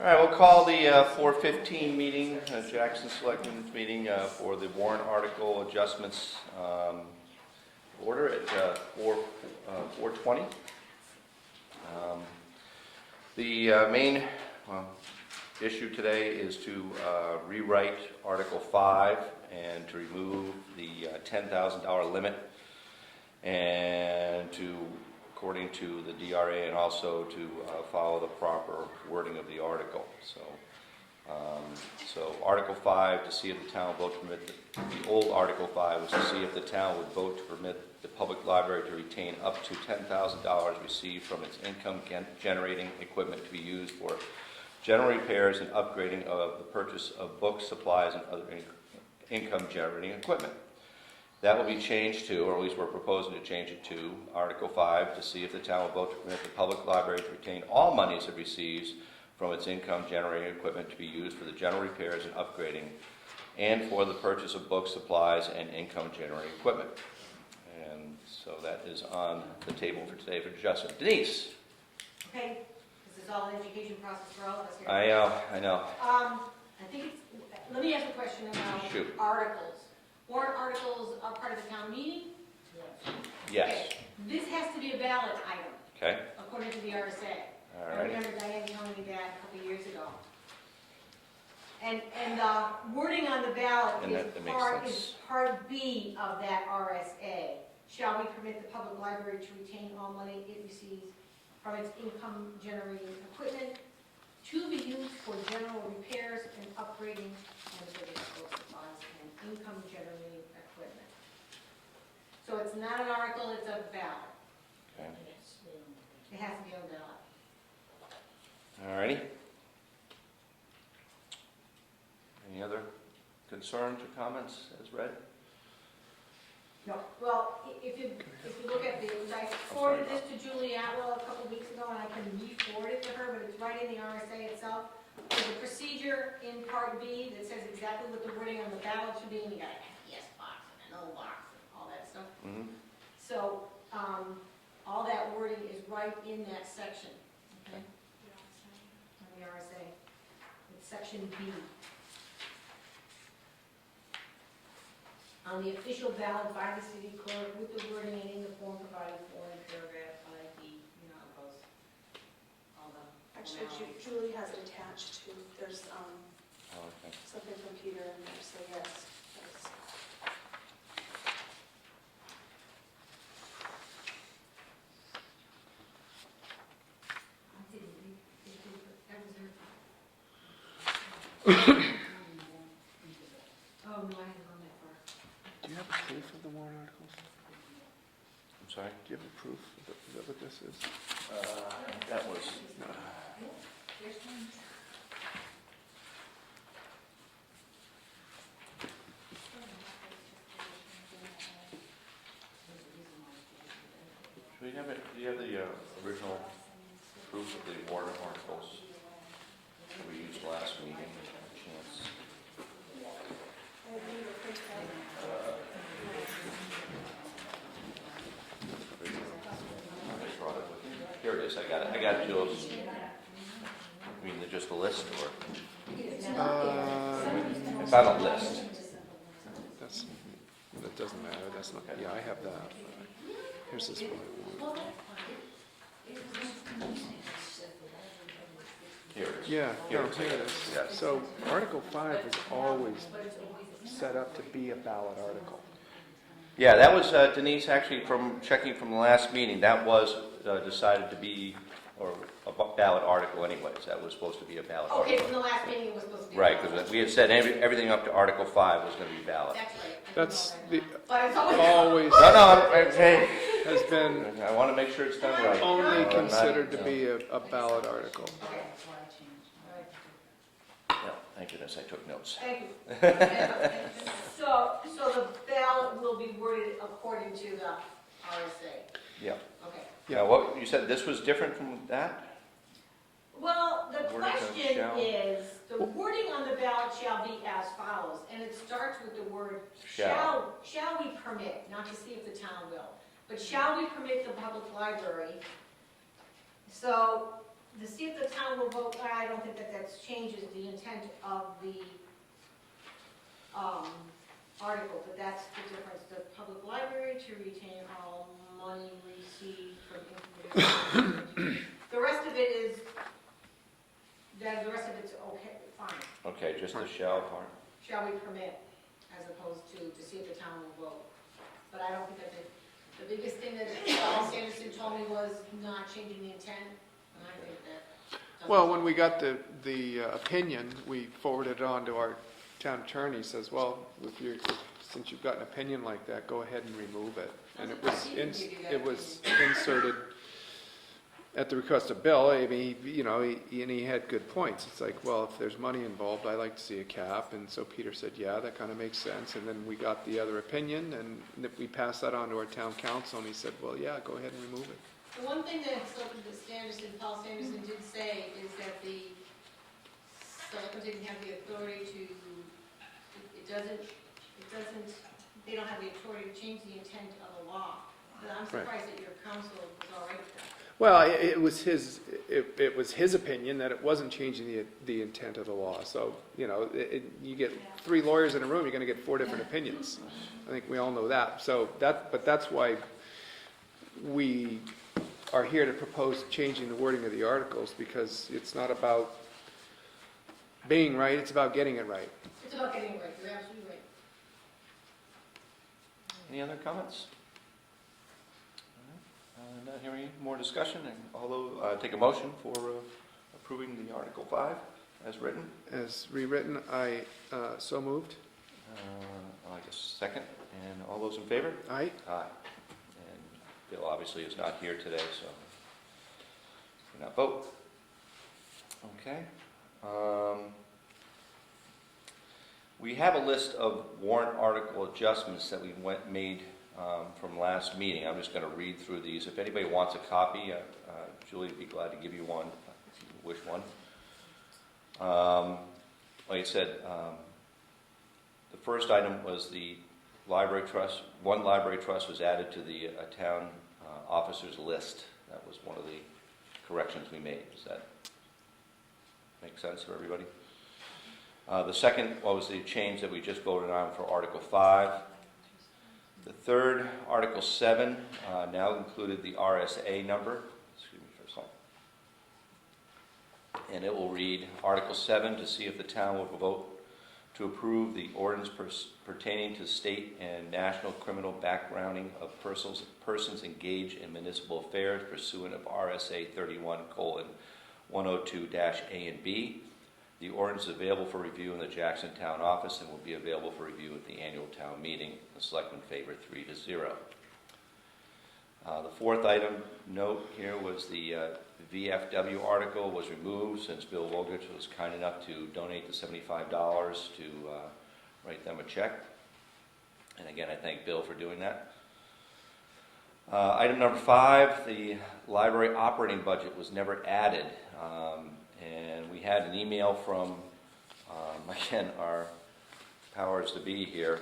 All right, we'll call the 4:15 meeting, Jackson Selectmen's meeting for the warrant article adjustments order at 4:20. The main issue today is to rewrite Article 5 and to remove the $10,000 limit and to, according to the DRA, and also to follow the proper wording of the article. So Article 5, to see if the town will vote to permit, the old Article 5 was to see if the town would vote to permit the public library to retain up to $10,000 received from its income-generating equipment to be used for general repairs and upgrading of the purchase of books, supplies, and other income-generating equipment. That will be changed to, or at least we're proposing to change it to, Article 5, to see if the town will vote to permit the public library to retain all monies it receives from its income-generating equipment to be used for the general repairs and upgrading and for the purchase of books, supplies, and income-generating equipment. And so that is on the table for today for adjustment. Denise? Okay, this is all an education process for all of us here. I know. I think it's, let me ask a question about Shoot. articles. Warrant articles are part of the town meeting? Yes. Okay. This has to be a ballot item, Okay. according to the RSA. All I right. remember Diane telling me that a couple of years ago. And the wording on the ballot And that makes sense. is part B of that RSA. Shall we permit the public library to retain all money it receives from its income-generating equipment to be used for general repairs and upgrading and for the book supplies and income-generating equipment. So it's not an article, it's a ballot. Okay. It has to be on the ballot. All righty. Any other concerns or comments as read? No. Well, if you look at the, I forwarded this to Julie Atwell a couple of weeks ago, and I can re-forward it to her, but it's right in the RSA itself. There's a procedure in Part B that says exactly what the wording on the ballot should be, and you got a yes box and a no box and all that stuff. Mm-hmm. So, all that wording is right in that section, okay? On the RSA. It's section B. On the official ballot by the city clerk with the wording and in the form provided for in paragraph 5B, you know how it goes. All the Actually, Julie has it attached to, there's Okay. something from Peter in there, so yes. I didn't read it, but that was her. Oh, no, I haven't gone that far. Do you have a proof of the warrant articles? I'm sorry? Do you have a proof? Is that what this is? That was. Do we have it? Do you have the original proof of the warrant articles that we used last meeting? Chance. Here it is. I got it. I got it, Jules. You mean just a list, or I found a list? That doesn't matter. That's not. Yeah, I have that. Here's this one. Here it is. Yeah, Here no, it is. here it is. Yes. So Article 5 is always set up to be a ballot article. Yeah, that was Denise. Actually, from checking from the last meeting, that was decided to be or a ballot article. Anyways, that was supposed to be a ballot. Okay, article. from the last meeting it was supposed to be. Right, because we had said everything up to Article 5 was going to be ballot. That's right. That's the But it's always. always No, hey, has been I want to make sure it's done right. only I'm not- considered to be a ballot article. Okay. Yeah, thank goodness I took notes. Thank you. So the ballot will be worded according to the RSA. Yeah. Okay. Now, what you said, this was different from that? Well, the Wording of question shall. is, the wording on the ballot shall be as follows, and it starts with the word Shall. shall we permit, not to see if the town will, but shall we permit the public library? So to see if the town will vote, I don't think that changes the intent of the article, but that's the difference. The public library to retain all money received from income. The rest of it is, the rest of it's okay, fine. Okay, just the shall part. Shall we permit, as opposed to see if the town will vote. But I don't think that the biggest thing that Paul Sanderson told me was not changing the intent, and I think that. Well, when we got the opinion, we forwarded it on to our town attorney. He says, well, since you've got an opinion like that, go ahead and remove it. And it was inserted at the request of Bill. I mean, he had good points. It's like, well, if there's money involved, I like to see a cap. And so Peter said, yeah, that kind of makes sense. And then we got the other opinion, and we passed that on to our town council, and he said, well, yeah, go ahead and remove it. The one thing that Paul Sanderson did say is that the Selectmen didn't have the authority to, they don't have the authority to change the intent of the law. But I'm surprised that your council was all right with that. Well, it was his opinion that it wasn't changing the intent of the law. So, you get 3 lawyers in a room, you're going to get 4 different opinions. I think we all know that. But that's why we are here to propose changing the wording of the articles, because it's not about being right, it's about getting it right. It's about getting it right, you're absolutely right. Any other comments? Not hearing any more discussion, and although take a motion for approving the Article 5 as written. As rewritten, I so moved. I guess second, and all those in favor? Aye. Aye. And Bill obviously is not here today, so we're not vote. Okay. We have a list of warrant article adjustments that we made from last meeting. I'm just going to read through these. If anybody wants a copy, Julie would be glad to give you one if you wish one. Like I said, the first item was the library trust. One library trust was added to the town officers list. That was one of the corrections we made. Does that make sense for everybody? The second was the change that we just voted on for Article 5. The third, Article 7, now included the RSA number. Excuse me for a second. And it will read, Article 7, to see if the town will vote to approve the ordinance pertaining to state and national criminal backgrounding of persons engaged in municipal affairs pursuant of RSA 31:102-A and B. The ordinance is available for review in the Jackson Town Office and will be available for review at the annual town meeting. The Selectmen favor 3-0. The fourth item note here was the VFW article was removed since Bill Wogich was kind enough to donate the $75 to write them a check. And again, I thank Bill for doing that. Item number 5, the library operating budget was never added. And we had an email from, again, our powers to be here.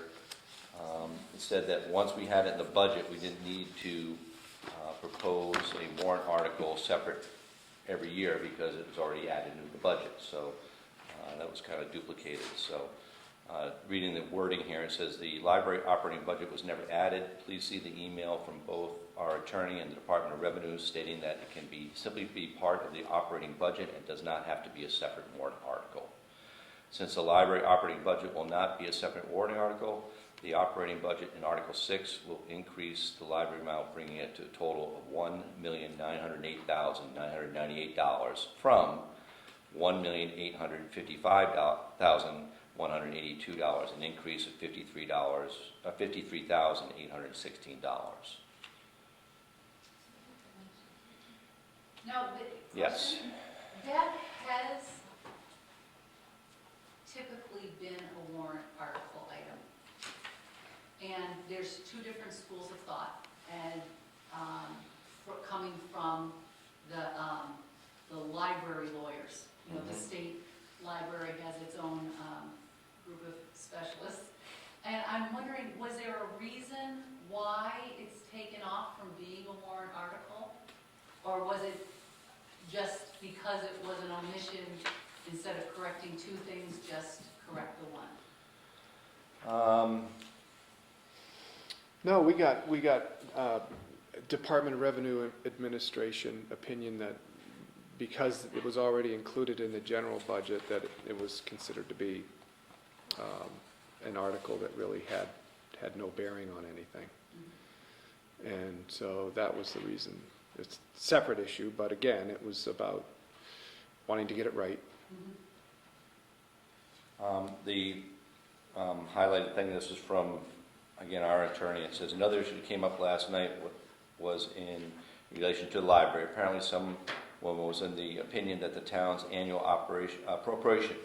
It said that once we had it in the budget, we didn't need to propose a warrant article separate every year because it was already added into the budget. So that was kind of duplicated. So reading the wording here, it says the library operating budget was never added. Please see the email from both our attorney and the Department of Revenue stating that it can simply be part of the operating budget and does not have to be a separate warrant article. Since the library operating budget will not be a separate warrant article, the operating budget in Article 6 will increase the library amount, bringing it to a total of $1,908,998 from $1,855,182, an increase of $53,816. Now, Yes. that has typically been a warrant article item. And there's 2 different schools of thought, and coming from the library lawyers. The state library has its own group of specialists. And I'm wondering, was there a reason why it's taken off from being a warrant article? Or was it just because it was an omission, instead of correcting two things, just correct the one? No, we got Department of Revenue Administration opinion that because it was already included in the general budget, that it was considered to be an article that really had no bearing on anything. And so that was the reason. It's a separate issue, but again, it was about wanting to get it right. The highlighted thing, this is from, again, our attorney. It says, another issue that came up last night was in relation to the library. Apparently someone was in the opinion that the town's annual appropriation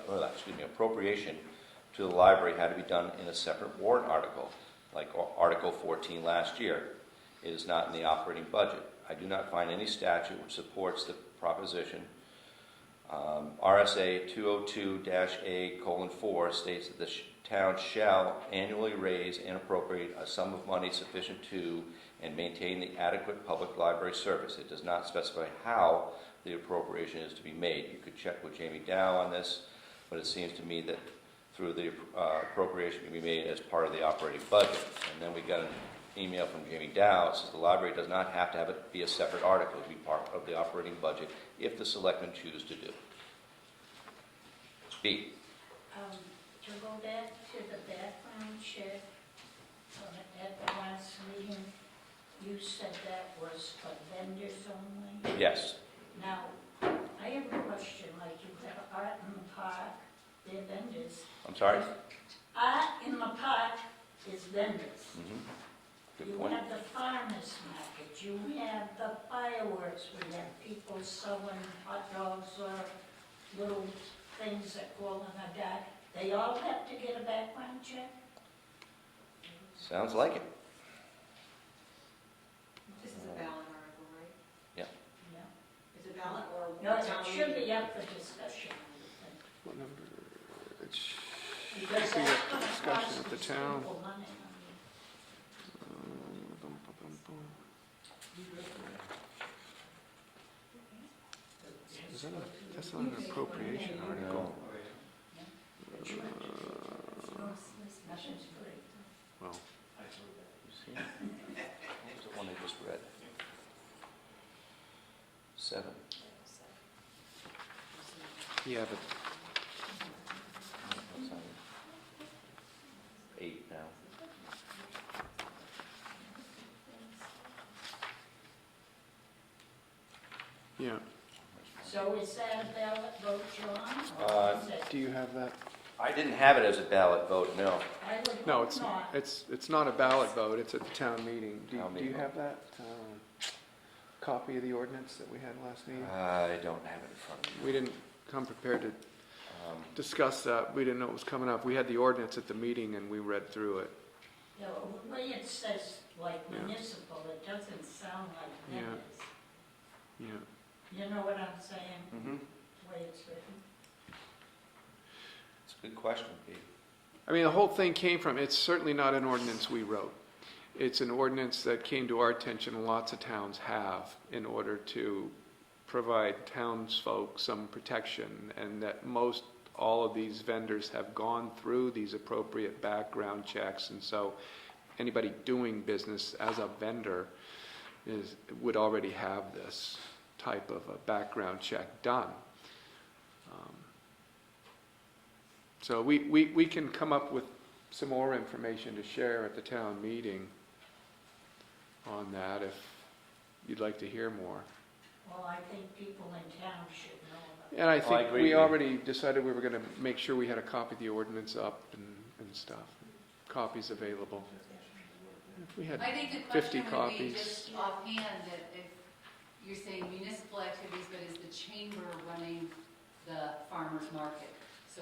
to the library had to be done in a separate warrant article, like Article 14 last year. It is not in the operating budget. I do not find any statute which supports the proposition. RSA 202-A:4 states that the town shall annually raise and appropriate a sum of money sufficient to and maintain the adequate public library service. It does not specify how the appropriation is to be made. You could check with Jamie Dow on this, but it seems to me that through the appropriation can be made as part of the operating budget. And then we got an email from Jamie Dow. It says the library does not have to have it be a separate article to be part of the operating budget if the selectmen choose to do. B. To go back to the background check, at the last meeting, you said that was for vendors only? Yes. Now, I have a question, like you have art in the park, they're vendors. I'm sorry? Art in the park is vendors. Good You point. have the farmer's market, you have the fireworks, we have people selling hot dogs or little things that glow in the dark. They all have to get a background check? Sounds like it. This is a ballot article, right? Yeah. Is it ballot or? No, it should be up for discussion, I would think. What number? It should Because be that's up for gonna discussion cost at the these town. people money. Is that that's not an appropriation article. Nothing's free. Well, You see? What was the one I just read? 7. yeah, but What's on 8 now. yeah. So is that a ballot vote, John? or is it- Do you have that? I didn't have it as a ballot vote, no. I would No, hope not. it's not a ballot vote. It's at the town meeting. Do Town you meeting. have that copy of the ordinance that we had last meeting? I don't have it in front of me. We didn't come prepared to discuss that. We didn't know it was coming up. We had the ordinance at the meeting and we read through it. The way it says like Yeah. municipal, it doesn't sound like Yeah. vendors. Yeah. You know what I'm saying, Mm-hmm. the way it's written? It's a good question, Pete. I mean, the whole thing came from, it's certainly not an ordinance we wrote. It's an ordinance that came to our attention, and lots of towns have, in order to provide townsfolk some protection, and that all of these vendors have gone through these appropriate background checks, and so anybody doing business as a vendor would already have this type of a background check done. So we can come up with some more information to share at the town meeting on that if you'd like to hear more. Well, I think people in town should know about it. And I I think agree we with you. already decided we were going to make sure we had a copy of the ordinance up and stuff, copies available. If we had I think the 50 question would be copies. just offhand, that if you're saying municipal activities, but is the chamber running the farmer's market? So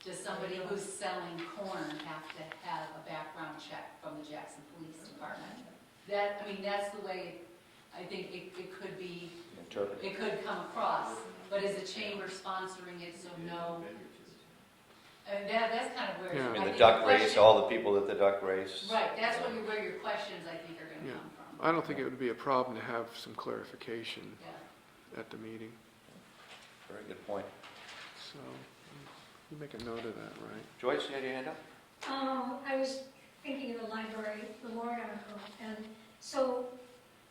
does somebody who's selling corn have to have a background check from the Jackson Police Department? That's the way I think it could be, Interpret. it could come across. But is the chamber sponsoring it, so no? And that's kind of where. Yeah. I And think the duck race, question- all the people at the duck race. Right, that's where your questions, I think, are going to Yeah. come from. I don't think it would be a problem to have some clarification Yeah. at the meeting. Very good point. So, you make a note of that, right? Joyce, you had your hand up? I was thinking of the library, the warrant article, and so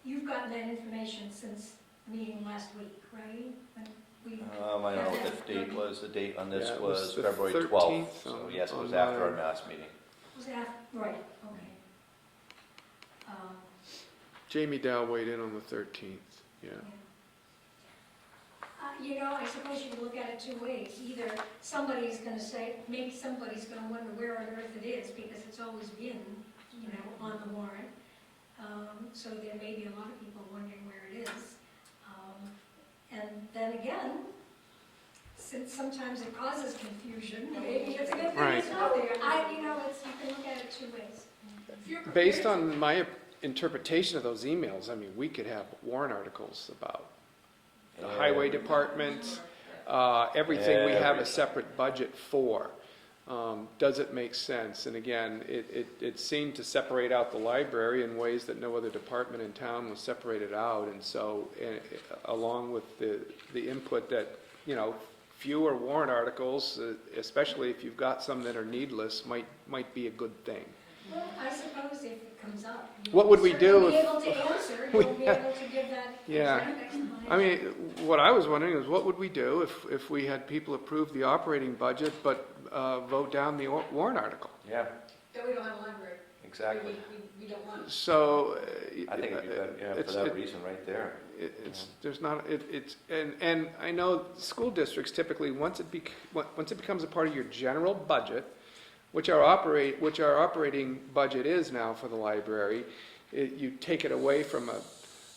you've gotten that information since the meeting last week, right? When we I don't know what the date was. The date on this Yeah, it was was the February 13th 12th. So on- yes, it was on after our mine. last meeting. was after, right, okay. Jamie Dow weighed in on the 13th, yeah. You know, I suppose you could look at it two ways. Either somebody's gonna say, maybe somebody's gonna wonder where on earth it is, because it's always been, you know, on the warrant. So there may be a lot of people wondering where it is. And then again, since sometimes it causes confusion, maybe it's a good thing it's not there. You know, you can look at it two ways. If you're Based prepared on my interpretation of those emails, I mean, we could have warrant articles about the highway department, everything we have a Everything. separate budget for. Does it make sense? And again, it seemed to separate out the library in ways that no other department in town was separated out. And so, along with the input that, you know, fewer warrant articles, especially if you've got some that are needless, might be a good thing. Well, I suppose if it comes up. What would we do You'll be if- able to answer, we- you'll be able to give that Yeah. explanation. I mean, what I was wondering is, what would we do if we had people approve the operating budget but vote down the warrant article? Yeah, That we don't have a library. exactly. We don't want it. So. I think it'd be better, yeah, for that reason right there. And I know school districts typically, once it becomes a part of your general budget, which our operating budget is now for the library, you take it away from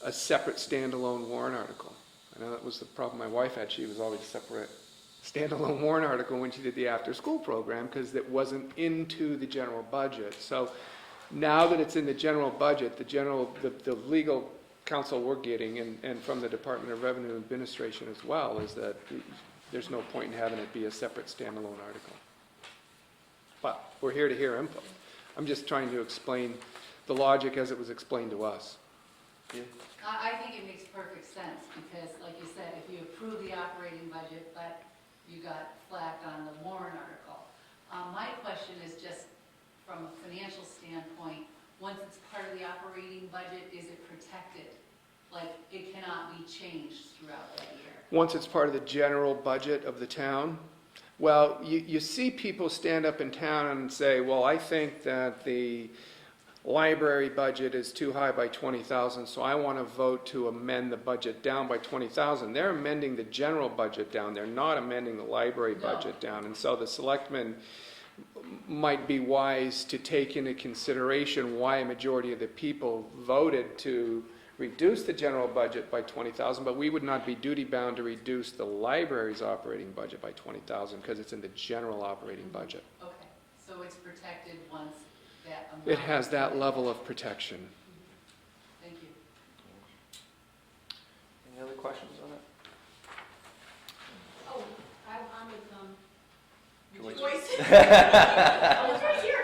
a separate standalone warrant article. I know that was the problem my wife had. She was always a separate standalone warrant article when she did the after-school program, because it wasn't into the general budget. So now that it's in the general budget, the legal counsel we're getting, and from the Department of Revenue Administration as well, is that there's no point in having it be a separate standalone article. But we're here to hear input. I'm just trying to explain the logic as it was explained to us. I think it makes perfect sense, because like you said, if you approve the operating budget, but you got flagged on the warrant article. My question is just from a financial standpoint, once it's part of the operating budget, is it protected? Like, it cannot be changed throughout that year? Once it's part of the general budget of the town, well, you see people stand up in town and say, well, I think that the library budget is too high by 20,000, so I want to vote to amend the budget down by 20,000. They're amending the general budget down. They're not amending the library budget down. And so the selectmen might be wise to take into consideration why a majority of the people voted to reduce the general budget by 20,000, but we would not be duty-bound to reduce the library's operating budget by 20,000 because it's in the general operating budget. Okay, so it's protected once that amount. It has that level of protection. Thank you. Any other questions on it? Oh, I'm with, Joyce? Joyce. I was right here.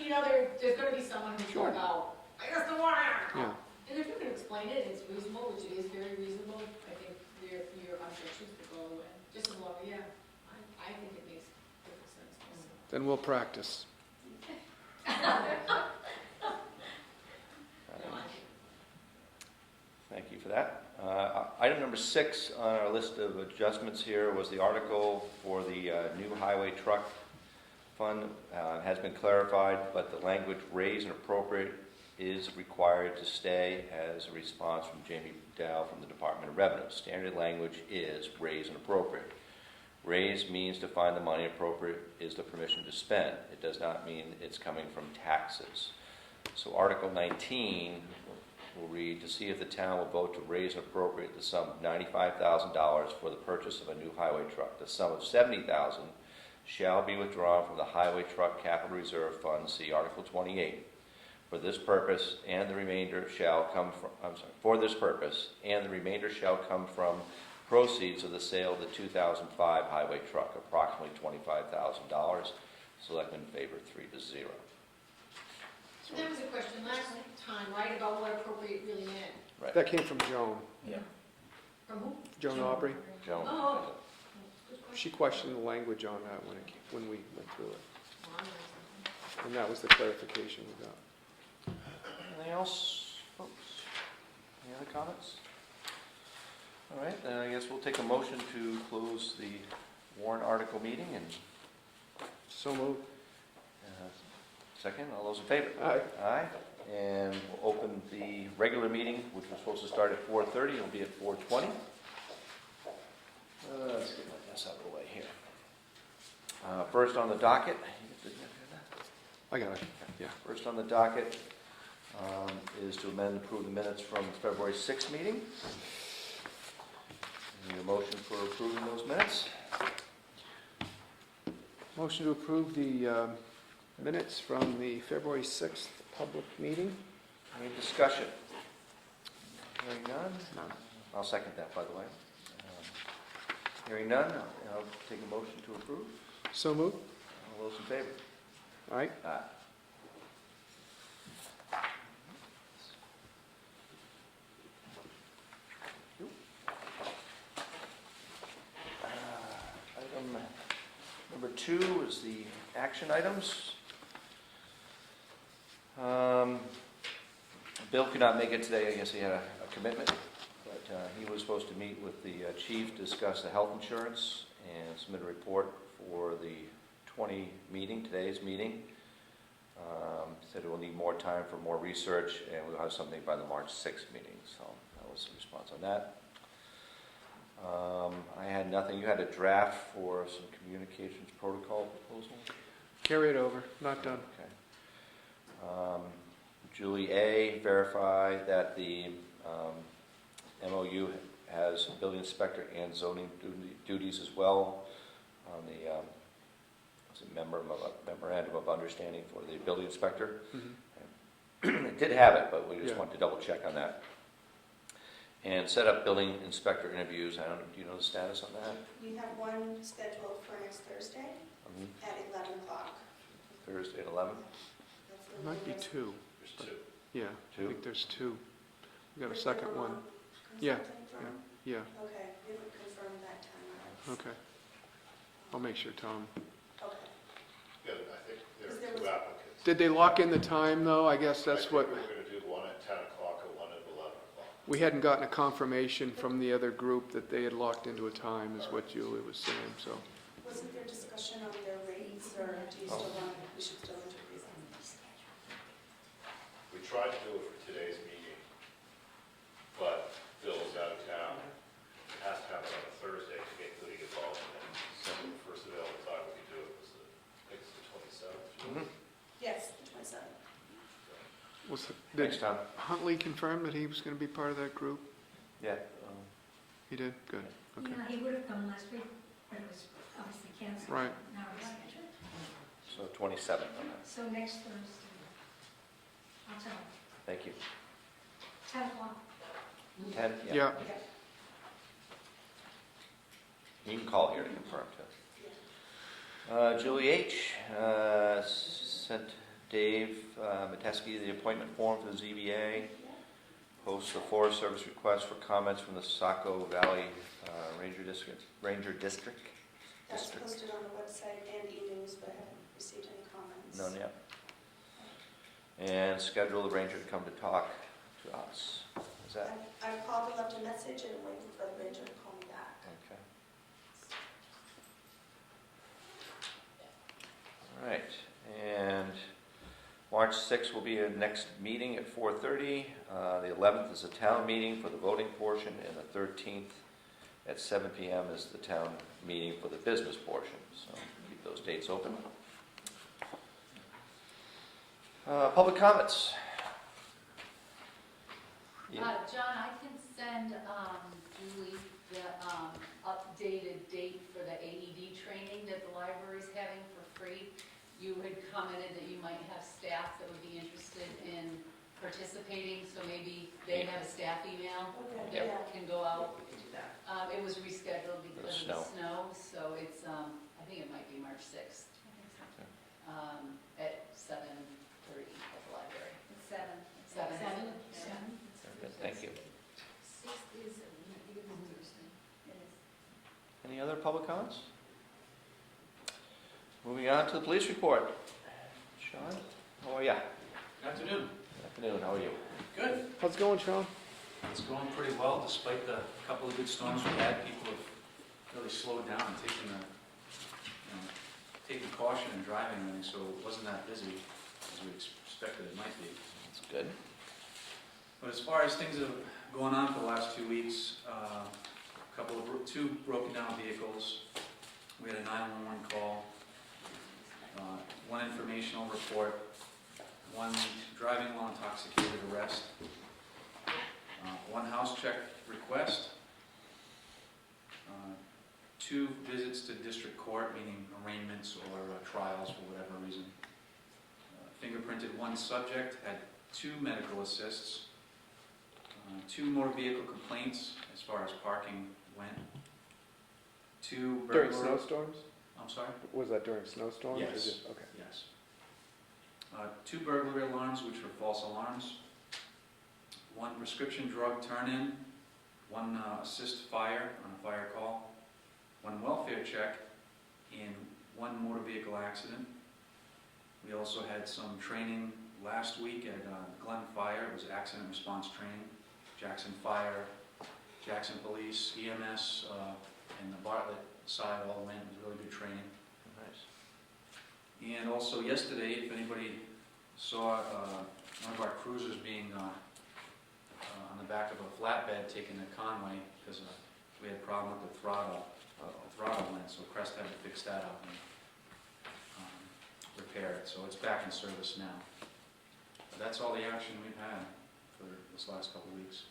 You know, there's gonna be someone who's Sure. going to go, I guess the warrant article. Yeah. And if you can explain it, it's reasonable, which it is very reasonable, I think your objections will go away. Just as long, yeah, I think it makes perfect sense myself. Then we'll practice. Thank you for that. Item number 6 on our list of adjustments here was the article for the new highway truck fund. Has been clarified, but the language raise and appropriate is required to stay as a response from Jamie Dow from the Department of Revenue. Standard language is raise and appropriate. Raise means to find the money, appropriate is the permission to spend. It does not mean it's coming from taxes. So Article 19 will read, to see if the town will vote to raise and appropriate the sum of $95,000 for the purchase of a new highway truck. The sum of $70,000 shall be withdrawn from the Highway Truck Capital Reserve Fund, see Article 28. For this purpose, and the remainder shall come from, proceeds of the sale of the 2005 highway truck, approximately $25,000. Selectmen favor 3-0. So that was a question last time, right, about what appropriate really meant. Right. That came from Joan. Yeah. From who? Joan Aubrey, Joan? Oh. she questioned the language on that when we went through it. And that was the clarification we got. Anything else, folks? Any other comments? All right, then I guess we'll take a motion to close the warrant article meeting and So moved. second, all those in favor? Aye. Aye, and we'll open the regular meeting, which was supposed to start at 4:30, it'll be at 4:20. Let's get my mess out of the way here. First on the docket, I got it, yeah. first on the docket is to amend and approve the minutes from the February 6th meeting. Need a motion for approving those minutes? Motion to approve the minutes from the February 6th public meeting. Any discussion? Hearing none? None. I'll second that, by the way. Hearing none, I'll take a motion to approve. So moved. All those in favor? All right. Aye. Item number 2 is the action items. Bill could not make it today. I guess he had a commitment, but he was supposed to meet with the chief to discuss the health insurance and submit a report for the today's meeting. Said we'll need more time for more research, and we'll have something by the March 6th meeting. So that was the response on that. I had nothing. You had a draft for some communications protocol proposal? Carry it over, not done. Okay. Julie A. verified that the MOU has building inspector and zoning duties as well on the memorandum of understanding for the building inspector. Mhm. It did have it, but we just Yeah. wanted to double check on that. And set up building inspector interviews. I don't know, do you know the status on that? We have one scheduled for next Thursday at 11 o'clock. Thursday at 11? That's the There might be latest. two. There's two. Yeah, Two? I think there's two. We got a Where's second the one. Vermont Yeah, consulting firm? Yeah, Okay, we haven't confirmed that time. okay. I'll make sure Tom. Okay. Yeah, I think there Is are there two was- applicants. Did they lock in the time, though? I guess that's what, I think we're going to do one at 10 o'clock and one at 11 o'clock. we hadn't gotten a confirmation from the other group that they had locked into a time, is what Julie was saying, so. Wasn't there discussion on their rates, or do you still want, we should still interview them? We tried to do it for today's meeting, but Bill is out of town. It has to happen on a Thursday to get Goody involved in it. So the first available time we could do it was I think it's the 27th. Yes, the 27th. Was it- Thanks, Did Tom. Huntley confirm that he was going to be part of that group? Yeah. He did? Good, okay. Yeah, he would have come last week, but it was obviously canceled. Right. Now it's scheduled. So 27th on that. So next Thursday. I'll tell him. Thank you. 10 o'clock. 10? Yeah, You can call here to confirm, too. Julie H. Sent Dave Mateski the appointment form for the ZBA. Posts the Forest Service request for comments from the Saco Valley Ranger District. That's posted on the website and e-news, but I haven't received any comments. None yet. And schedule the ranger to come to talk to us. Is that I called and left a message and I'm waiting for the ranger to call me back. okay? All right, and March 6th will be our next meeting at 4:30. The 11th is a town meeting for the voting portion, and the 13th at 7 p.m. is the town meeting for the business portion. So keep those dates open. Public comments. Yeah. John, I can send Julie the updated date for the AED training that the library's having for free. You had commented that you might have staff that would be interested in participating, so maybe they have a staff email Okay, that yeah. can go out. We can do that. It was rescheduled because of the snow. snow, so it's, I think it might be March 6th. At 7:30 at the library. It's 7. 7. Seven? Yeah. Seven. Very good, thank you. 6th is, other public comments? Moving on to the police report. Sean, how are ya? Afternoon. Afternoon, how are you? Good. How's it going, Sean? It's going pretty well despite the couple of good storms we had. People have really slowed down and taken caution in driving, and so it wasn't that busy as we expected it might be. That's good. But as far as things that have gone on for the last 2 weeks, two broken down vehicles. We had a 911 call, one informational report, one driving while intoxicated arrest, one house check request, 2 visits to district court, meaning arraignments or trials for whatever reason. Fingerprinted 1 subject, had 2 medical assists, 2 motor vehicle complaints as far as parking went, 2 During burglary. snowstorms? I'm sorry? Was that during snowstorms? or Yes. just- Okay. Yes. 2 burglary alarms, which were false alarms, 1 prescription drug turn-in, 1 assist fire on a fire call, 1 welfare check, and 1 motor vehicle accident. We also had some training last week at Glen Fire. It was accident response training. Jackson Fire, Jackson Police, EMS, and the Bartlett side all went. It was really good training. Nice. And also yesterday, if anybody saw one of our cruisers being on the back of a flatbed taken to Conway because we had a problem with the throttle. The throttle went, so Crest had to fix that up and repair it. So it's back in service now. But that's all the action we've had for this last couple of weeks.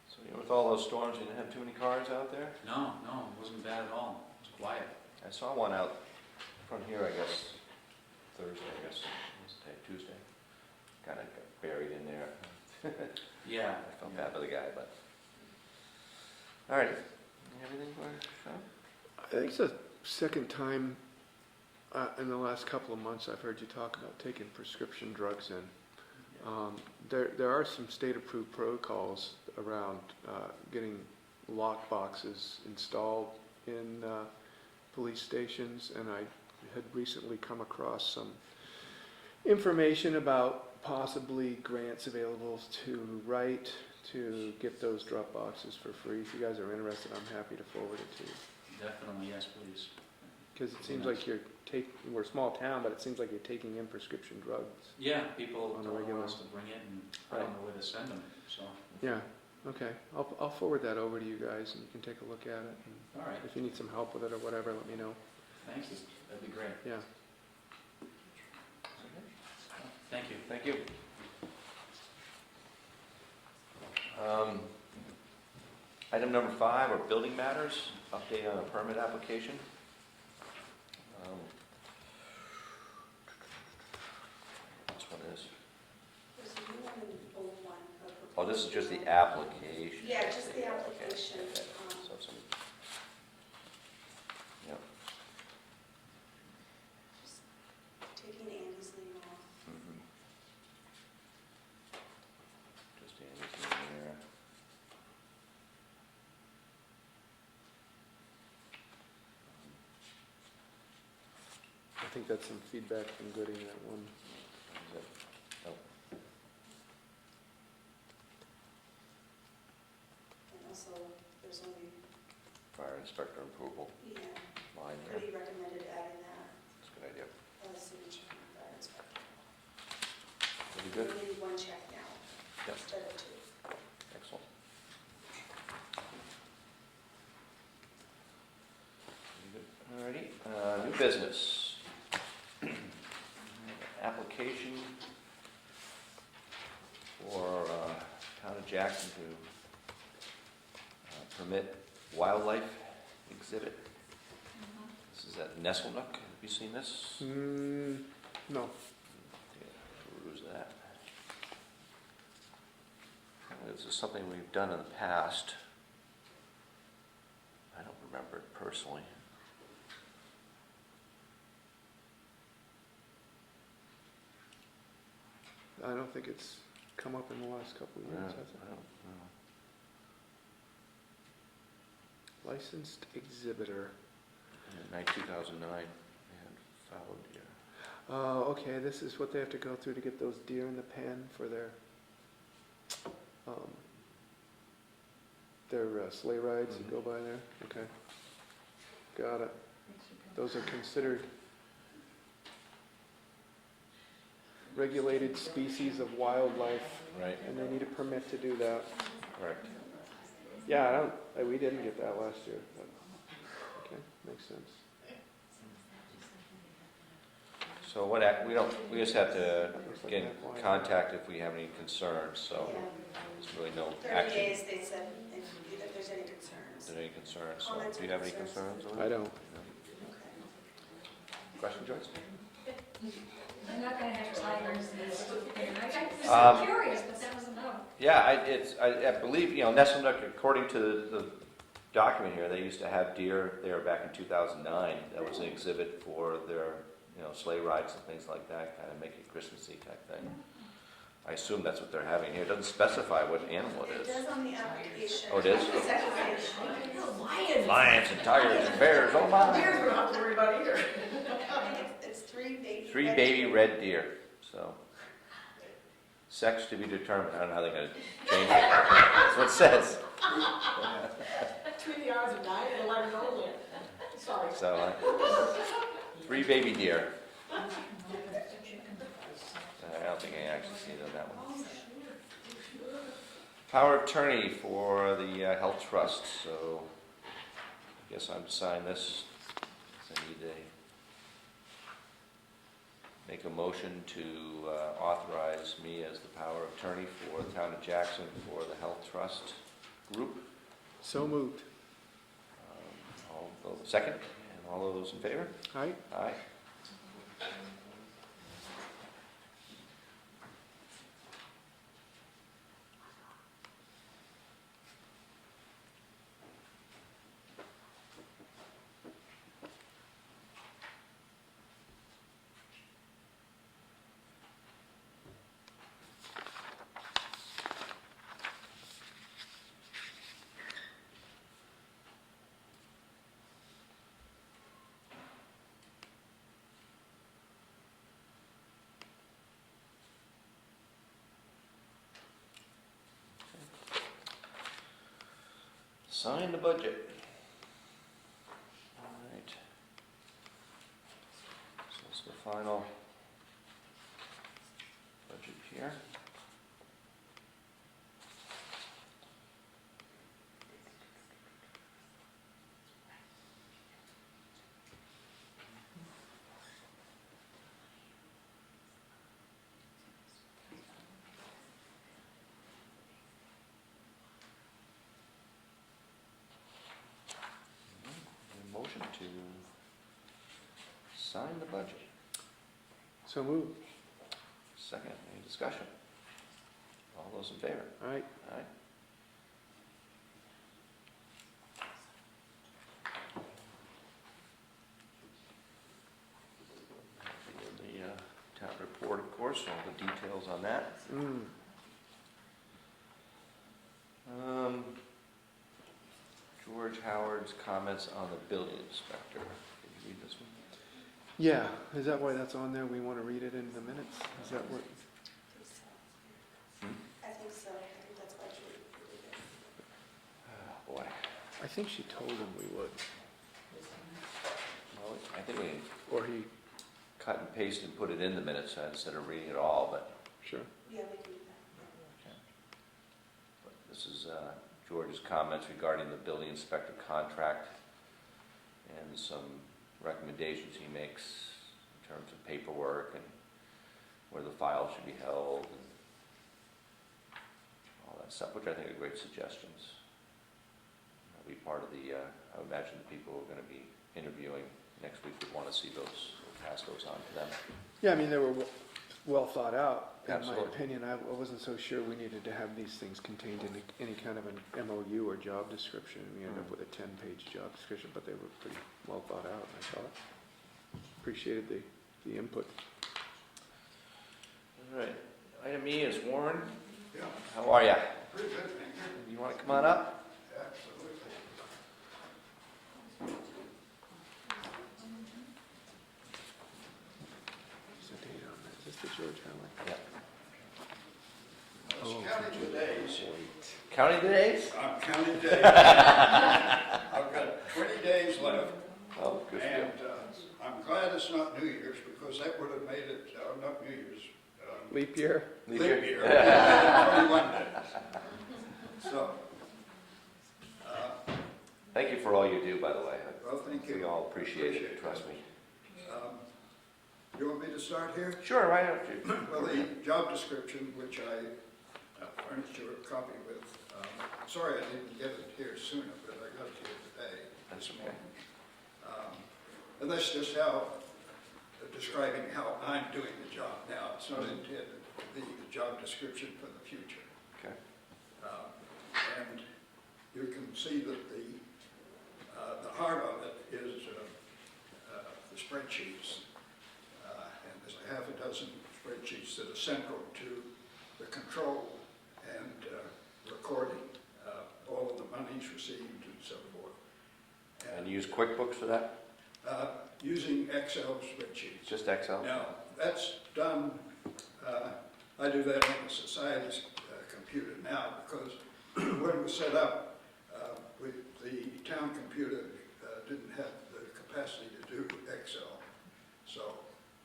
So with all those storms, you didn't have too many cars out there? No, it wasn't bad at all. It was quiet. I saw one out front here, I guess, Thursday, Tuesday. Kind of got buried in there. Yeah. I felt bad for the guy, but. All right. You have anything for Sean? I think it's the second time in the last couple of months I've heard you talk about taking prescription drugs in. There are some state-approved protocols around getting lock boxes installed in police stations, and I had recently come across some information about possibly grants available to Wright to get those drop boxes for free. If you guys are interested, I'm happy to forward it to you. Definitely, yes, please. Because it seems like we're a small town, but it seems like you're taking in prescription drugs. Yeah, people On the don't regular. want us to bring it, and I don't know where to send them, so. Yeah, okay. I'll forward that over to you guys, and you can take a look at it. And All right, if you need some help with it or whatever, let me know. thank you. That'd be great. Yeah. Thank you. Thank you. Item number 5 are building matters, update on a permit application. This one is, There's a new one and an old one. oh, this is just the application. Yeah, just the Okay, application. okay. So some, yep. Just taking Andy's name off. Mhm. Just anything there. I think that's some feedback from Goody, that one. Is it- oh, And also, there's only, Fire inspector approval yeah, line there. pretty recommended adding that That's a good idea. as signature from the fire inspector. Pretty We good. need 1 check now Yep. instead of 2. Excellent. Very good. Alrighty, new business. Application for Town of Jackson to permit wildlife exhibit. This is at Nesselnook. Have you seen this? No. Peruse that. This is something we've done in the past. I don't remember it personally. I don't think it's come up in the last couple of I years, don't has it? know. Licensed exhibitor. 2009, and fallow deer. Oh, okay, this is what they have to go through to get those deer in the pen for their sleigh rides that go by there? Okay. Got it. Those are considered regulated species of wildlife, Right, and they need a permit to do that. correct. Yeah, we didn't get that last year, but, okay, makes sense. So we just have to get in contact if we have any concerns, so there's really no 30 action. days, they said, if there's any concerns. Is there any concerns? So, Comments do you or have any concerns? concerns? I don't. No? Okay. Question, Joyce? I'm not gonna have tigers in this thing. I Um, was curious, but that was enough. Yeah, I believe, Nessun, according to the document here, they used to have deer there back in 2009. That was an exhibit for their, sleigh rides and things like that, kind of make it Christmassy type thing. I assume that's what they're having here. It doesn't specify what animal it It is. does on the application. Oh, it is? Second page. Lions and tigers and bears, oh my! Deers we don't have to worry about either. I think it's 3 baby. Three baby red deer, so. Sex to be determined. I don't know how they're gonna change it. That's what it says. Between the hours of 9 and 11 only. Sorry. So, 3 baby deer. I don't think I actually see it on that one. Power of attorney for the health trust, so I guess I'm to sign this. I need to make a motion to authorize me as the power of attorney for the town of Jackson for the health trust group. So moved. Second, and all those in favor? Aye? Aye. Sign the budget. All right. So it's the final budget here. Motion to sign the budget. So moved. Second, any discussion? All those in favor? Aye? Aye. The town report, of course, all the details on that. George Howard's comments on the building inspector. Can you read this one? Yeah, is that why that's on there? We want to read it in the minutes? Is that what? I think so. I think that's why Julie did it. Oh, boy. I think she told him we would. Well, I think we Or he, cut and paste and put it in the minutes instead of reading it all, but sure. Yeah, we can do that. But this is George's comments regarding the building inspector contract and some recommendations he makes in terms of paperwork and where the file should be held and all that stuff, which I think are great suggestions. That'll be part of the, I would imagine the people who are going to be interviewing next week would want to see those, pass those on to them. Yeah, I mean, they were well thought out, in my Absolutely. opinion. I wasn't so sure we needed to have these things contained in any kind of an MOU or job description. We ended up with a 10-page job description, but they were pretty well thought out, I thought. Appreciated the input. All right. Item E is Warren. Yeah, How are you? pretty good, thank you. You want to come on up? Absolutely. Charlie? Yeah. Oh, Counting the days. Counting the days? I'm counting days. I've got 20 days left, Oh, good for you. and I'm glad it's not New Year's, because that would have made it, not New Year's, Leap year? leap year. 21 days. So, Thank you for all you do, by the way. well, thank We you. all appreciate it, trust me. You want me to start here? Sure, right after you. Well, the job description, which I furnished you a copy with, sorry I didn't get it here sooner, but I got it here today, That's this okay. morning. And that's just how, describing how I'm doing the job now. It's not intended to be the job description for the future. Okay. And you can see that the heart of it is the spreadsheets. And there's a half a dozen spreadsheets that are central to the control and recording all of the monies received and so forth. And use QuickBooks for that? Using Excel spreadsheets. Just Excel? Now, that's done, I do that on the society's computer now, because when it was set up, the town computer didn't have the capacity to do Excel. So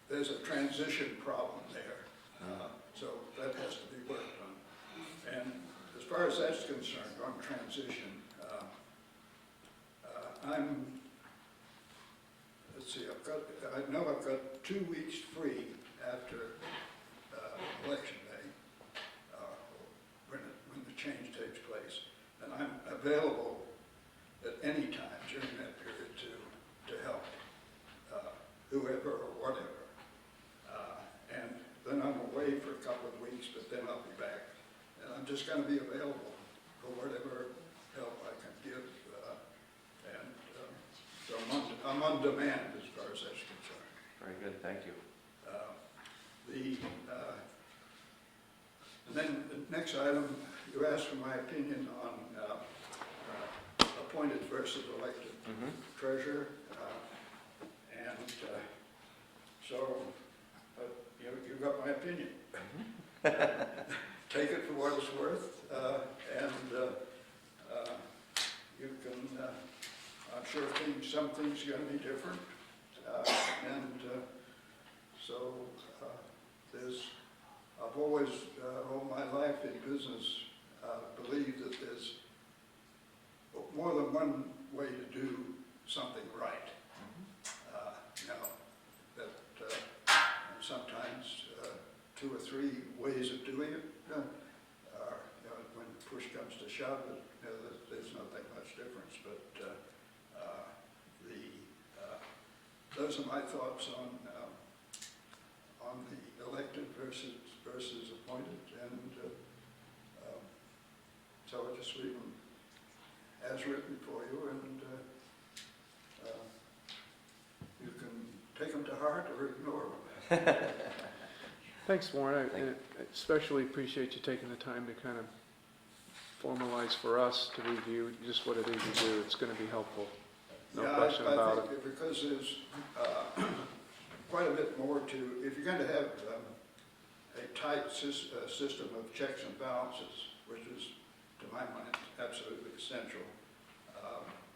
there's a transition problem there. So that has to be worked on. And as far as that's concerned, on transition, let's see, I know I've got 2 weeks free after election day, when the change takes place, and I'm available at any time during that period to help whoever or whatever. And then I'm away for a couple of weeks, but then I'll be back, and I'm just going to be available for whatever help I can give. So I'm on demand as far as that's concerned. Very good, thank you. And then the next item, you asked for my opinion on appointed versus elected treasurer. And so you got my opinion. Take it for what it's worth, and you can, I'm sure some things are going to be different. So I've always, all my life in business, believed that there's more than one way to do something right. That sometimes 2 or 3 ways of doing it are, when push comes to shove, there's not that much difference. But those are my thoughts on the elected versus appointed, and so I just leave them as written for you, and you can take them to heart or ignore them. Thanks, Warren. Thank you. I especially appreciate you taking the time to kind of formalize for us to review just what it is you do. It's going to be helpful. No question about it. I think because there's quite a bit more to, if you're going to have a tight system of checks and balances, which is, to my mind, absolutely essential,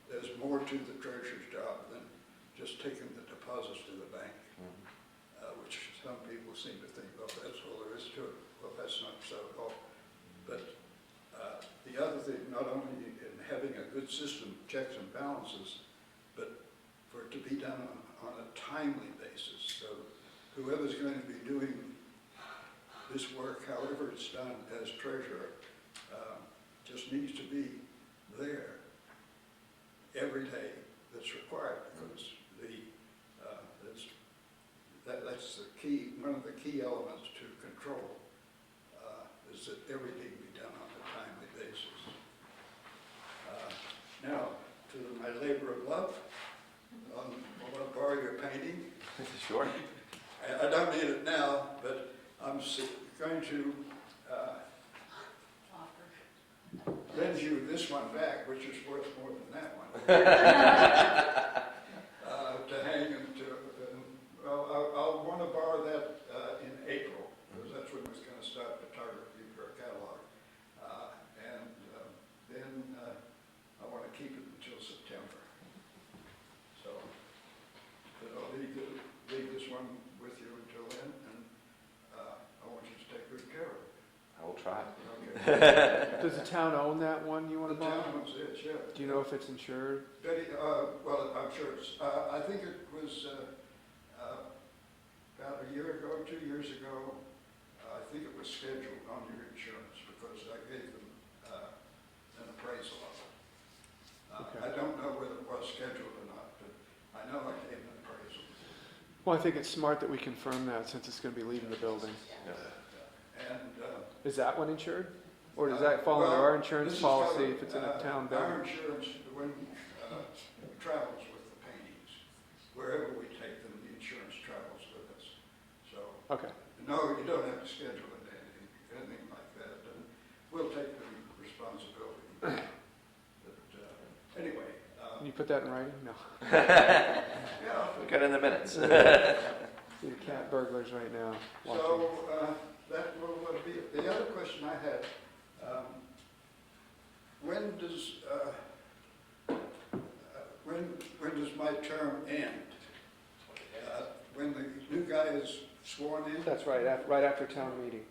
there's more to the treasurer's job than just taking the deposits to the bank, which some people seem to think, well, that's all there is to it. Well, that's not so at all. But the other thing, not only in having a good system of checks and balances, but for it to be done on a timely basis. So whoever's going to be doing this work, however it's done as treasurer, just needs to be there every day that's required, because that's the key, one of the key elements to control, is that everything be done on a timely basis. Now, to my labor of love, I want to borrow your painting. Sure. I don't need it now, but I'm going to lend you this one back, which is worth more than that one. To hang and to, well, I'll want to borrow that in April. Does the town own that one you want The to buy? town owns it, yeah. Do you know if it's insured? Betty, well, I'm sure it's, I think it was about a year ago, 2 years ago, I think it was scheduled on your insurance because I gave them an appraisal of it. Okay. I don't know whether it was scheduled or not, but I know I gave an appraisal. Well, I think it's smart that we confirm that since it's going to be leaving the building. And Is that one insured? Or does that fall under our insurance this is policy covered, if it's in a town Our building? insurance, when travels with the paintings, wherever we take them, the insurance travels with us. So, Okay. no, you don't have to schedule it, anything like that, and we'll take the responsibility. But, anyway. Can you put that in writing? No. Yeah. We got it in the minutes. See the cat burglars right now watching. So, that will be it. The other question I had, when does my term end? When the new guy is sworn in? That's right, right after town meeting.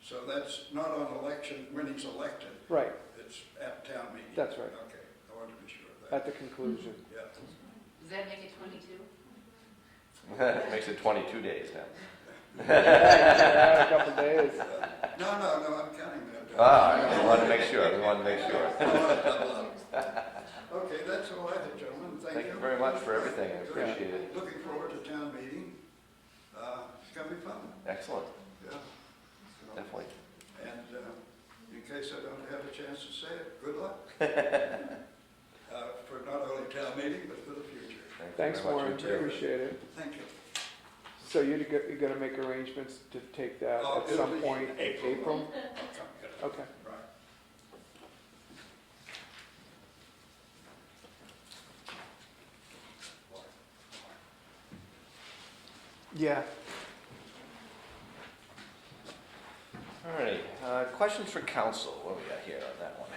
So that's not on election, when he's elected, Right, it's at town meeting? that's right, Okay, I want to be sure of that. at the conclusion. Yeah. Does that make it 22? Makes it 22 days now. Yeah, a couple days. No, I'm counting that down. Ah, we wanted to make sure, we wanted to make sure. Okay, that's all I had, gentlemen. Thank you. Thank you very much for everything, I appreciate it. Looking forward to town meeting. It's gonna be fun. Excellent, Yeah. definitely. And in case I don't have a chance to say it, good luck. For not only town meeting, but for the future. Thanks, very much, Warren, you too. appreciate it. Thank you. So you're going to make arrangements to take that Oh, at it'll some be point in April. April? Okay. Okay. Right. Yeah. All right, questions for council, what do we got here on that one?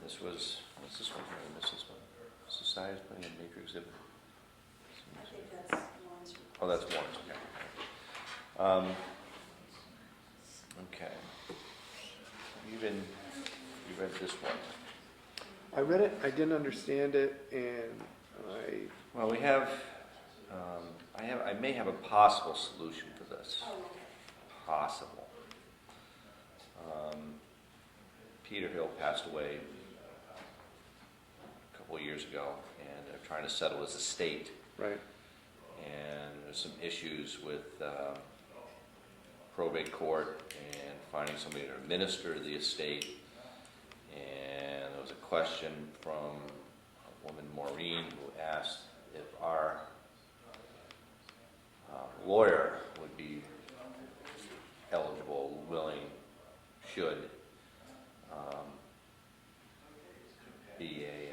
What's this one here, I missed this one. Society's putting in major exhibit. I think that's Lauren's report. Oh, that's Warren's, okay. Okay. You read this one. I read it, I didn't understand it, and Well, we have, I may have a possible solution for this. Oh, okay. Possible. Peter Hill passed away a couple of years ago, and they're trying to settle his estate. right, And there's some issues with probate court and finding somebody to administer the estate. And there was a question from a woman, Maureen, who asked if our lawyer would be eligible, willing, should be a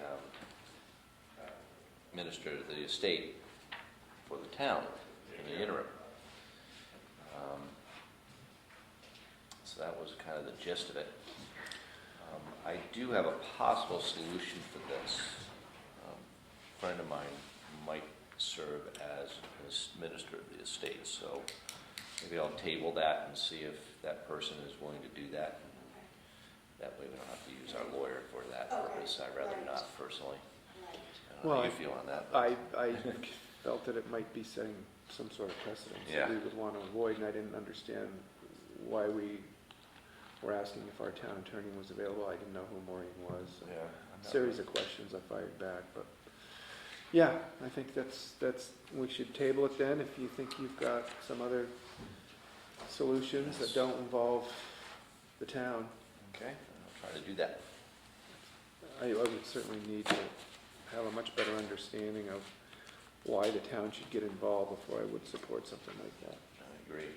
minister to the estate for the town in the interim. So that was kind of the gist of it. I do have a possible solution for this. A friend of mine might serve as minister of the estate, so maybe I'll table that and see if that person is willing to do that. That way we don't have to use our lawyer for that Okay, purpose. I'd rather right. not personally. Right. I don't know Well, how you feel on that. I felt that it might be setting some sort of precedence Yeah. that we would want to avoid, and I didn't understand why we were asking if our town attorney was available. I didn't know who Maureen was. So Yeah. series of questions I fired back, but yeah, I think that's we should table it then if you think you've got some other solutions that don't involve the town. Okay, I'll try to do that. I would certainly need to have a much better understanding of why the town should get involved before I would support something like that. I agree.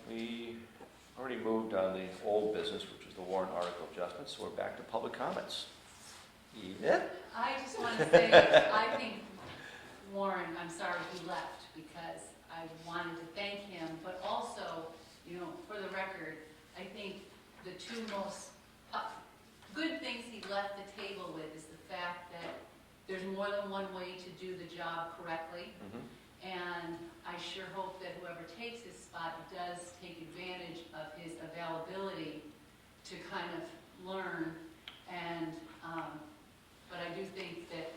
We already moved on the old business, which is the warrant article adjustments, so we're back to public comments. Edith? I just want to say, I think Warren, I'm sorry he left, because I wanted to thank him, but also, you know, for the record, I think the two most good things he left the table with is the fact that there's more than one way to do the job correctly, Mm-hmm. And I sure hope that whoever takes his spot does take advantage of his availability to kind of learn. And, but I do think that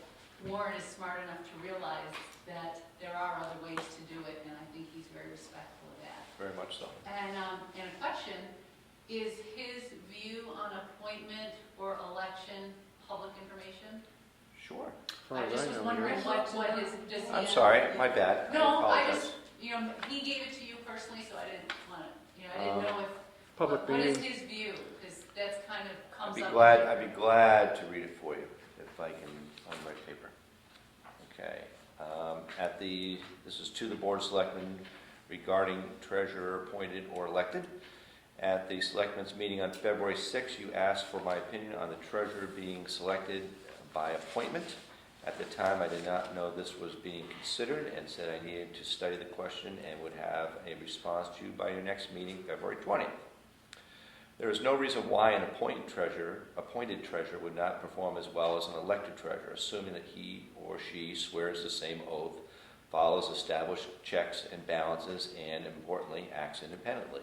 Warren is smart enough to realize that there are other ways to do it, and I think he's very respectful of that. Very much so. And a question, is his view on appointment or election public information? Sure. I just was wondering what his, does he? I'm sorry, my bad. No, I apologize. just, you know, he gave it to you personally, so I didn't want to, you know, I didn't know if, Public what is meeting, his view? Because that's kind of comes up. I'd be glad to read it for you, if I can find my paper. Okay. This is to the Board of Selectmen regarding treasurer appointed or elected. At the Selectmen's meeting on February 6th, you asked for my opinion on the treasurer being selected by appointment. At the time, I did not know this was being considered and said I needed to study the question and would have a response to you by your next meeting, February 20th. There is no reason why an appointed treasurer would not perform as well as an elected treasurer, assuming that he or she swears the same oath, follows established checks and balances, and importantly, acts independently.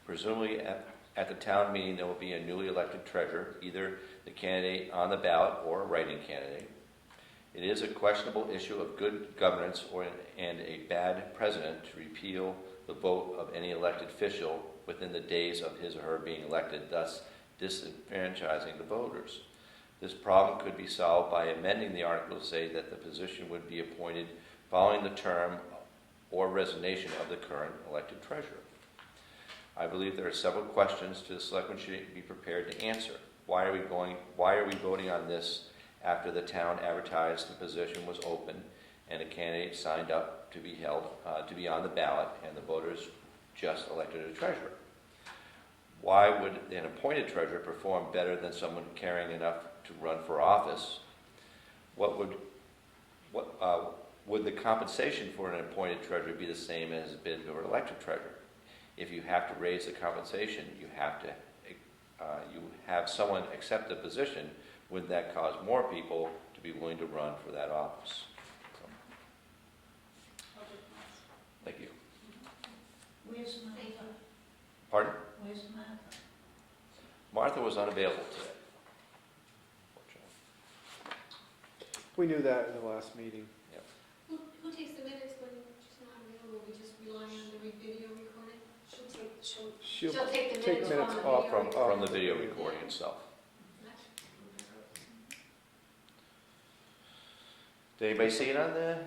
Presumably at the town meeting, there will be a newly elected treasurer, either the candidate on the ballot or a write-in candidate. It is a questionable issue of good governance and a bad precedent to repeal the vote of any elected official within the days of his or her being elected, thus disenfranchising the voters. This problem could be solved by amending the article to say that the position would be appointed following the term or resignation of the current elected treasurer. I believe there are several questions the selectmen should be prepared to answer. Why are we voting on this after the town advertised the position was open and a candidate signed up to be on the ballot and the voters just elected a treasurer? Why would an appointed treasurer perform better than someone caring enough to run for office? Would the compensation for an appointed treasurer be the same as a bid or elected treasurer? If you have to raise the compensation, you have someone accept the position. Would that cause more people to be willing to run for that office? Thank you. Where's Martha? Pardon? Where's Martha? Martha was unavailable today. we knew that in the last meeting. Who takes the minutes when she's not available? We just rely on the video recording? She'll She'll take the take minutes minutes from the off video from From the video recording itself. Did anybody see it on the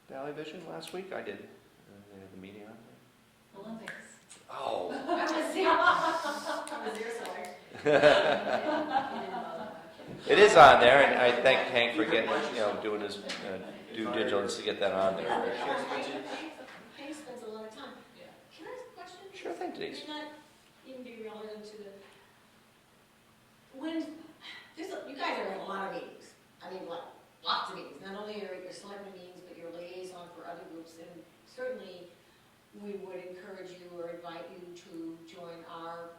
Valley Vision last week? I did. They had the meeting on there. Olympics. Oh. I was there, so It is on there, and I thank Hank for getting, doing his due diligence to get that on there. Hank spends a lot of time. Yeah. Can I ask a question? Sure thing, Denise. May not even be relevant to the, you guys are in a lot of meetings. I mean, like, lots of meetings. Not only are your selectmen meetings, but your liaison for other groups. And certainly, we would encourage you or invite you to join our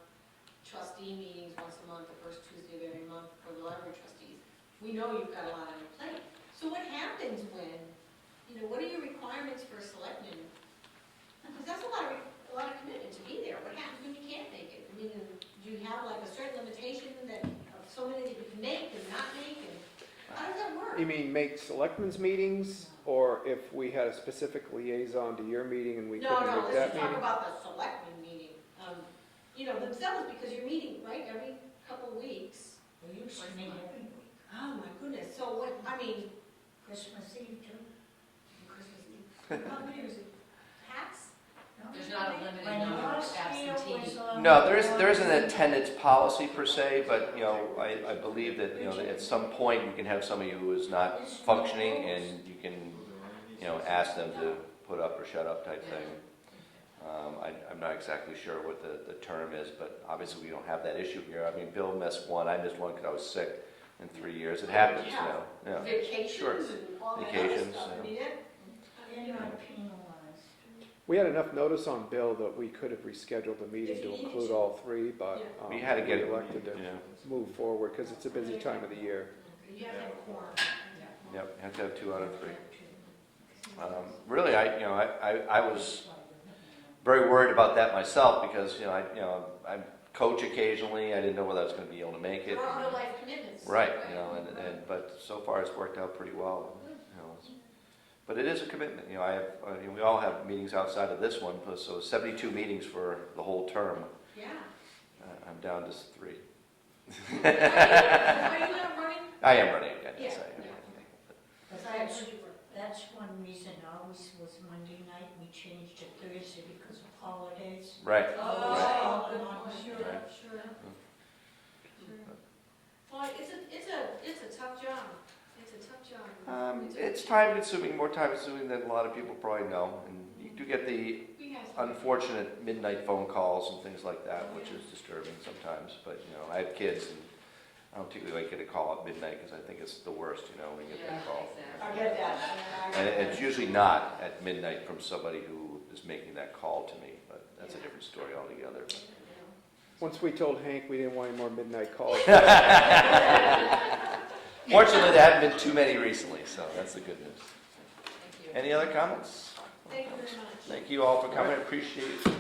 trustee meetings once a month, the first Tuesday of every month for the library trustees. We know you've got a lot on your plate. So what happens when, what are your requirements for selectmen? Because that's a lot of commitment to be there. What happens when you can't make it? I mean, do you have like a certain limitation of so many that you can make and not make, and how does that work? You mean make selectmen's meetings, or if we had a specific liaison to your meeting and we couldn't No, make let's that talk meeting? about the selectmen meeting. Themselves, because you're meeting, right, every couple of weeks. We used to meet every week, Oh, my goodness. So Christmas Eve too. Christmas Eve. How many is it? Hats? There's not a limited When number of last year absentees. was on. No, there isn't an attendance policy per se, but, I believe that, at some point you can have somebody who is not functioning and you can, ask them to put up or shut up type thing. I'm not exactly sure what the term is, but obviously we don't have that issue here. I mean, Bill missed one, I missed one because I was sick in 3 years. It happens, Yeah. Vacations Sure. and all that other Vacations, stuff. I mean, They're not penalized. We had enough notice on Bill that we could have rescheduled the meeting If you to needed include to. all three, but We had to get it, elected to move forward because it's a busy time of the year. you have to have a quorum. Yep, you have to have 2 out of 3. Really, I was very worried about that myself because, I coach occasionally. I didn't know whether I was going to be able to make it. There are other life commitments. Right, but so far it's worked out pretty well. But it is a commitment. We all have meetings outside of this one, so 72 meetings for the whole term. Yeah. I'm down to 3. Are you not running? I am running again, yes, Yeah. I am. Because I heard you were. That's one reason always was Monday night, we changed to Thursday because of holidays. Right. Oh, good Right. point. Sure, Right. sure. Well, it's a tough job. It's a tough job. It's time consuming, more time consuming than a lot of people probably know. And you do get the We have. unfortunate midnight phone calls and things like that, which is disturbing sometimes. But, I have kids and I don't particularly like get a call at midnight because I think it's the worst, when you get that call. I get that. And it's usually not at midnight from somebody who is making that call to me, but that's a different story altogether. Once we told Hank we didn't want any more midnight calls. Fortunately, there haven't been too many recently, so that's the good news. Thank you. Any other comments? Thank you very much. Thank you all for coming, I appreciate it.